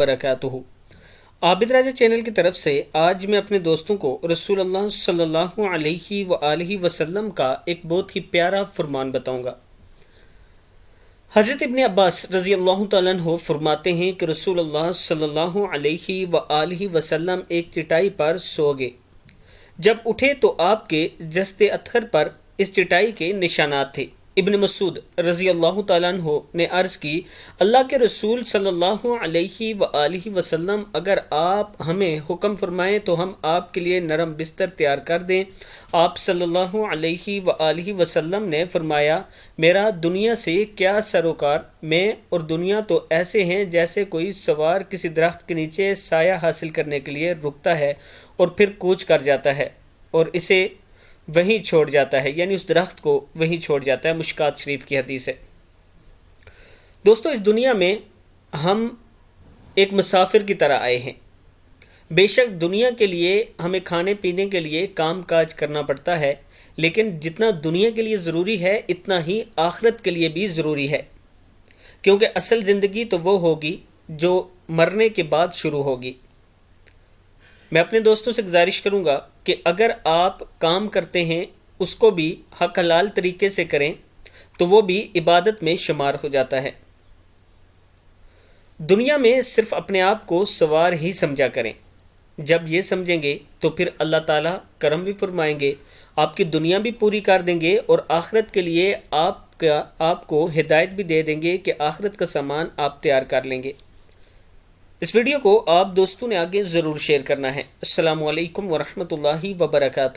वबरकातुहू। आबिद राजा channel की तरफ से आज मैं अपने दोस्तों को रसूल अल्लाह सल्लल्लाहु अलैहि वसल्लम का एक बहुत ही प्यारा फरमान बताऊंगा। हज़रत इब्न अब्बास रज़ी अल्लाह तआला अन्हु फरमाते हैं कि रसूल अल्लाह सल्लल्लाहु अलैहि वसल्लम एक चटाई पर सो गए। जब उठे तो आपके जस्ते अतहर पर इस चटाई के निशानात थे। इब्न मसूद रज़ी अल्लाह तआला अन्हु ने अर्ज़ की, अल्लाह के रसूल सल्लल्लाहु अलैहि वसल्लम, अगर आप हमें हुक्म फरमाएं तो हम आपके लिए नरम बिस्तर तैयार कर दें। आप सल्लल्लाहु अलैहि वसल्लम ने फरमाया, मेरा दुनिया से क्या सरोकार, मैं और दुनिया तो ऐसे हैं जैसे कोई सवार किसी दरख्त के नीचे साया हासिल करने के लिए रुकता है और फिर कूच कर जाता है और इसे वहीं छोड़ जाता है, यानी उस दरख्त को वहीं छोड़ जाता है। मुश्कात शरीफ की हदीस है। दोस्तों, इस दुनिया में हम एक मुसाफिर की तरह आए हैं। बेशक दुनिया के लिए हमें खाने पीने के लिए काम काज करना पड़ता है, लेकिन जितना दुनिया के लिए ज़रूरी है इतना ही आखिरत के लिए भी ज़रूरी है, क्योंकि असल ज़िंदगी तो वो होगी जो मरने के बाद शुरू होगी। मैं अपने दोस्तों से गुजारिश करूंगा कि अगर आप काम करते हैं उसको भी हक हलाल तरीके से करें तो वो भी इबादत में शुमार हो जाता है। दुनिया में सिर्फ अपने आप को सवार ही समझा करें। जब ये समझेंगे तो फिर अल्लाह ताला करम भी फरमाएंगे, आपकी दुनिया भी पूरी कर देंगे और आखिरत के लिए आपको हिदायत भी दे देंगे कि आखिरत का सामान आप तैयार कर लेंगे। इस वीडियो को आप दोस्तों ने आगे ज़रूर शेयर करना है। अस्सलामु अलैकुम वरहमतुल्लाहि वबरकातुहू।